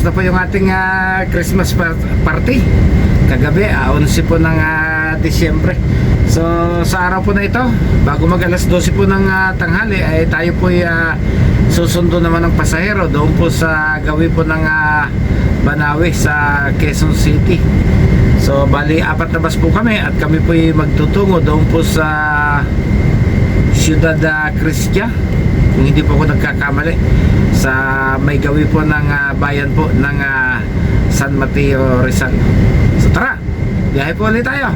na po yung ating Christmas party. Kagabi, 11 po ng Disyembre. So sa araw po na ito, bago mag alas 12 po ng tanghali, ay tayo po susundo naman ng pasahero doon po sa gawin po ng Banawe sa Quezon City. So bali 4 na bus po kami at kami po magtutungo doon po sa Ciudad Cristia, kung hindi po ako nagkakamali, sa may gawi po ng bayan po ng San Mateo, Rizal. So tara, biyahe po ulit tayo.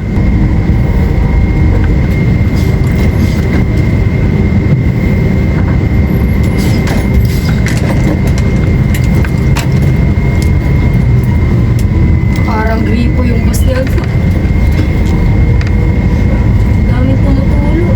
Parang gripo yung bus niya. Daming tumutulo.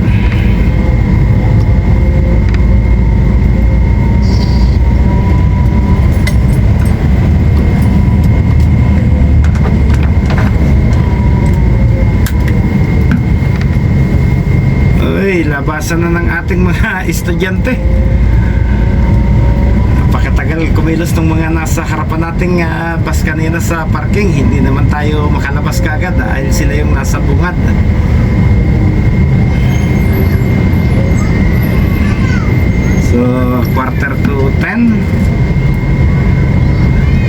Uy, labasan na ng ating mga estudyante. Napakatagal kumilos ng mga nasa harapan nating bus kanina sa parking. Hindi naman tayo makalabas kaagad dahil sila yung nasa bungad. So, 9:45.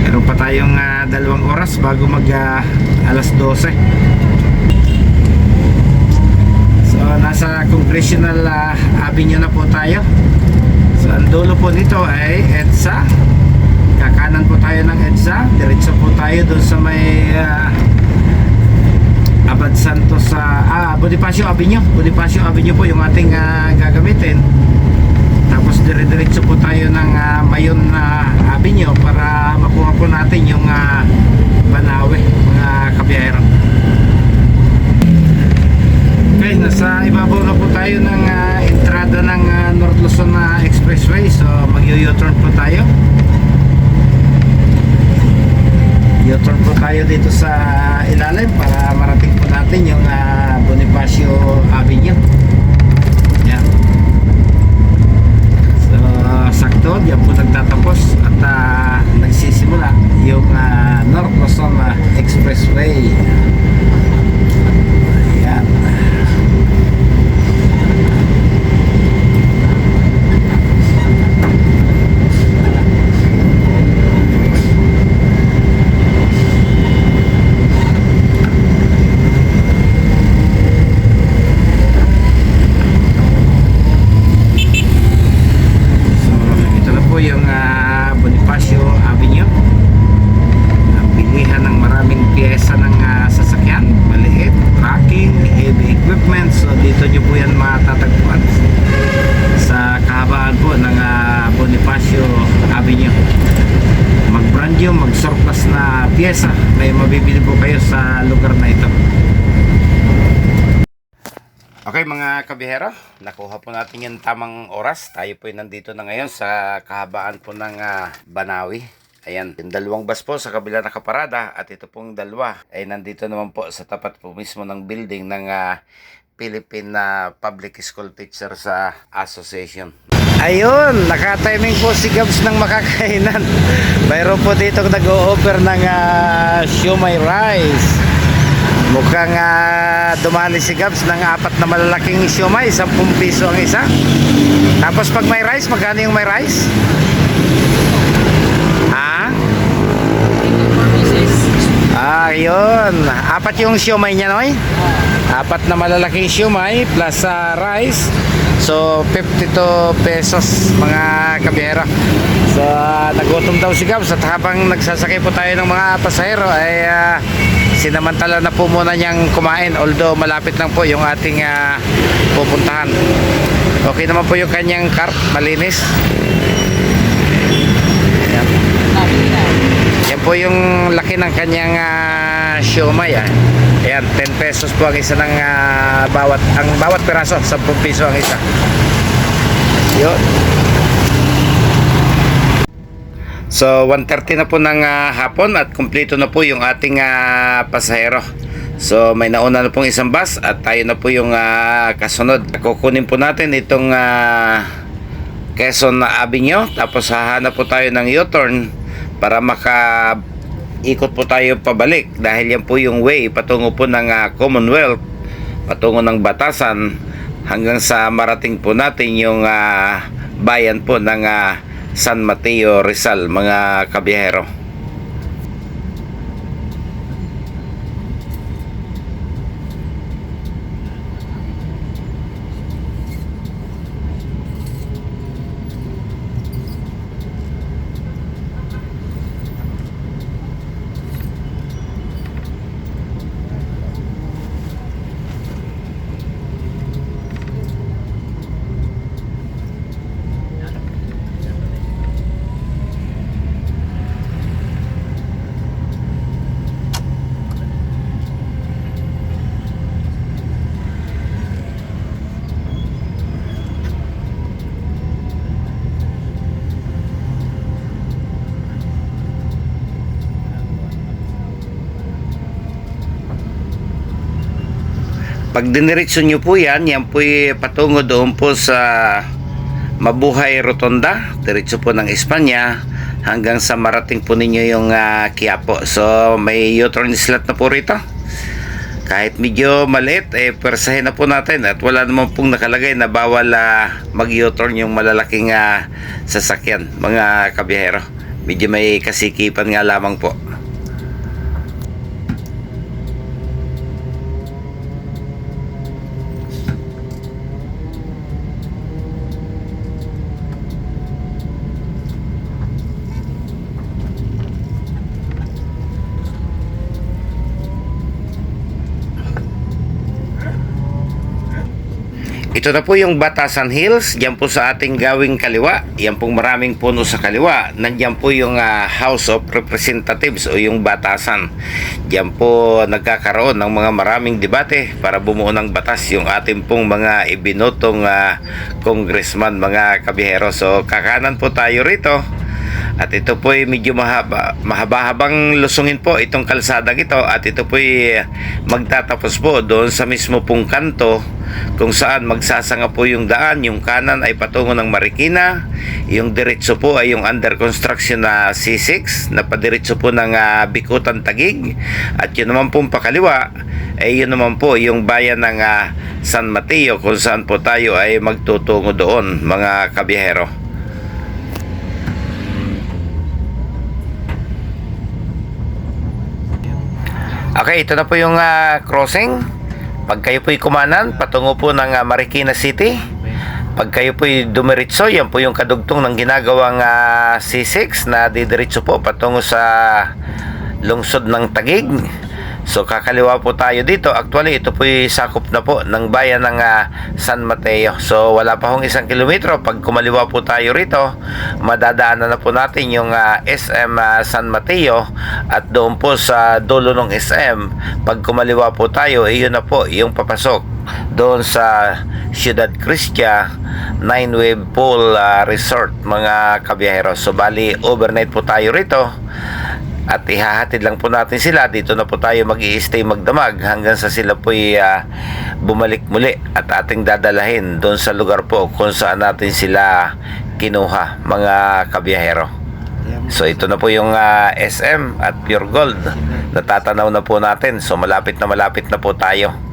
Meron pa tayong 2 oras bago mag alas 12. So, nasa Congressional Avenue na po tayo. So, ang dulo po nito ay EDSA. Kakanan po tayo ng EDSA. Diretso po tayo doon sa may Abad Santos Bonifacio Avenue. Bonifacio Avenue po yung ating gagamitin. Tapos dire-diretso po tayo ng Mayon Avenue para makuha po natin yung Banawe, mga kabiyahero. Okay, nasa ibabaw na po tayo ng entrada ng North Luzon Expressway. So mag-u-turn po tayo. U-turn po tayo dito sa ilalim para marating po natin yung Bonifacio Avenue. Yan. So sakto, diyan po nagtatapos at nagsisimula yung North Luzon Expressway. Ayan. Mag-surplus na piyesa may mabibili po kayo sa lugar na ito. Okay mga kabihero, nakuha po natin yung tamang oras. Tayo po nandito na ngayon sa kahabaan po ng Banawe. Ayan, yung 2 bus po sa kabila nakaparada at ito pong 2 ay nandito naman po sa tapat po mismo ng building ng Philippine Public School Teachers Association. Ayun, naka-timing po si Gabs ng makakainan. Mayroon po dito nag-o-offer ng siomai rice. Mukhang dumali si Gabs ng 4 na malalaking siomai, 10 piso ang isa. Tapos pag may rice, magkano yung may rice? Ha? Ayun, 4 yung siomai niya, Noy? 4 na malalaking siomai plus rice. So 52 pesos mga kabiyera. So nagutom daw si Gabs at habang nagsasakay po tayo ng mga pasahero ay sinamantala na po muna niyang kumain, although malapit lang po yung ating pupuntahan. Okay naman po yung kanyang cart, malinis. Ayan. Yan po yung laki ng kanyang siomai. Ayan, 10 pesos po ang isa ng bawat piraso, 10 piso ang isa. Yun. So 1:30 na po ng hapon at kumpleto na po yung ating pasahero. So may nauna na pong isang bus at tayo na po yung kasunod. Kukunin po natin itong Quezon Avenue, tapos hahanap po tayo ng U-turn para ikot po tayo pabalik dahil yan po yung way patungo po ng Commonwealth, patungo ng Batasan hanggang sa marating po natin yung bayan po ng San Mateo, Rizal, mga kabiyahero. Pag diniretso nyo po yan po patungo doon po sa Mabuhay Rotonda, diretso po ng Espanya hanggang sa marating po ninyo yung Quiapo. So may U-turn slot na po rito. Kahit medyo maliit, persahin na po natin at wala naman pong nakalagay na bawal mag U-turn yung malalaking sasakyan, mga kabiyahero. Medyo may kasikipan nga lamang po. Ito na po yung Batasan Hills. Diyan po sa ating gawing kaliwa. Yan pong maraming puno sa kaliwa. Nandiyan po yung House of Representatives o yung Batasan. Diyan po nagkakaroon ng mga maraming debate para bumuo ng batas yung ating pong mga ibinotong congressman, mga kabihero. So kakanan po tayo rito. At ito po ay medyo mahaba-habang lusungin po itong kalsadang ito. At ito po ay magtatapos po doon sa mismo pong kanto kung saan magsasanga po yung daan. Yung kanan ay patungo ng Marikina. Yung diretso po ay yung under construction na C6 na padiretso po ng Bikutan, Taguig. At yun naman pong pakaliwa ay yun naman po yung bayan ng San Mateo kung saan po tayo ay magtutungo doon, mga kabiyahero. Okay, ito na po yung crossing. Pag kayo po'y kumanan, patungo po ng Marikina City. Pag kayo po'y dumiritso, yan po yung kadugtong ng ginagawang C6 na didiretso po patungo sa lungsod ng Taguig. So kakaliwa po tayo dito. Actually ito po'y sakop na po ng bayan ng San Mateo. So wala pa hong 1 kilometro. Pag kumaliwa po tayo rito, madadaanan na po natin yung SM San Mateo. At doon po sa dulo ng SM, pag kumaliwa po tayo, iyon na po yung papasok doon sa Ciudad Cristia 9-Wave Pool Resort, mga kabiyahero. So bali overnight po tayo rito. At ihahatid lang po natin sila. Dito na po tayo mag-i-stay magdamag hanggang sa sila po'y bumalik muli at ating dadalahin doon sa lugar po kung saan natin sila kinuha, mga kabiyahero. So ito na po yung SM at Pure Gold. Natatanaw na po natin. So malapit na po tayo.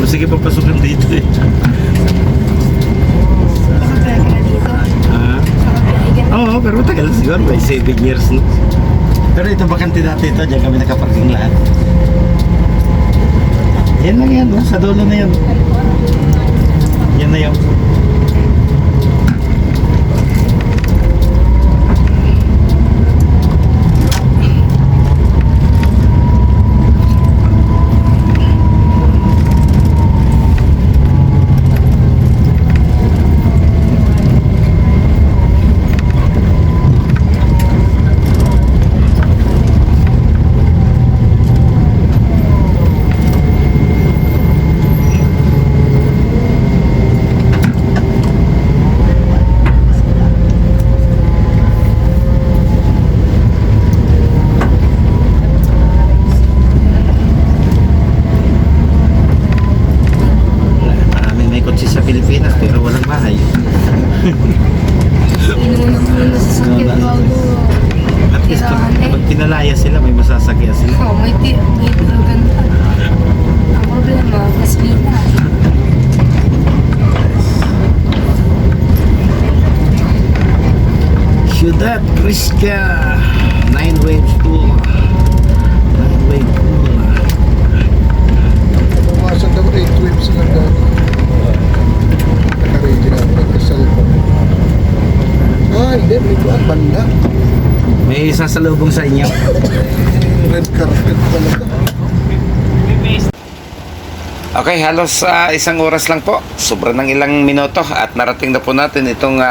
Sige, papasukan dito eh. Oo, pero matagal siguro. May 7 years no? Pero ito bakante dati ito. Diyan kami nakaparking lahat. Yan lang yan. No? Sa dulo na yan. Yan na yan. pinalaya sila, may masasakya sila. Oh, may ganda. Ang problema, gasolina. Ciudad Crisca 9-wave pool. 9-wave pool. Pumasok daw 8 waves lang daw. Naka-ready na nagka-cellphone. Hindi. May kuwan banda. May sasalubong sa inyo. Red carpet talaga. Okay, halos isang oras lang po. Sobra ng ilang minuto at narating na po natin itong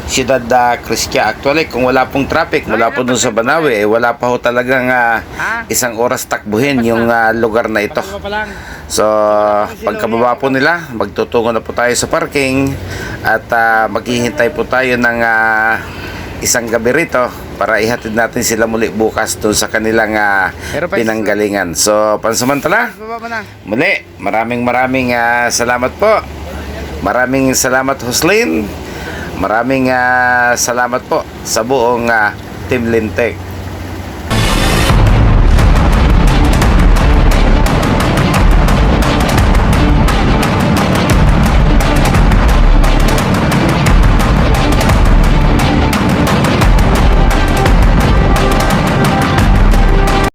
Ciudad Crisca. Actually, kung wala pong traffic, mula po dun sa Banawe, wala pa ho talagang isang oras takbuhin yung lugar na ito. So, pagkababa po nila, magtutungo na po tayo sa parking at maghihintay po tayo ng isang gabi rito para ihatid natin sila muli bukas doon sa kanilang pinanggalingan. So, pansamantala, muli, maraming salamat po. Maraming salamat, Huslin. Maraming salamat po sa buong Team Lintec.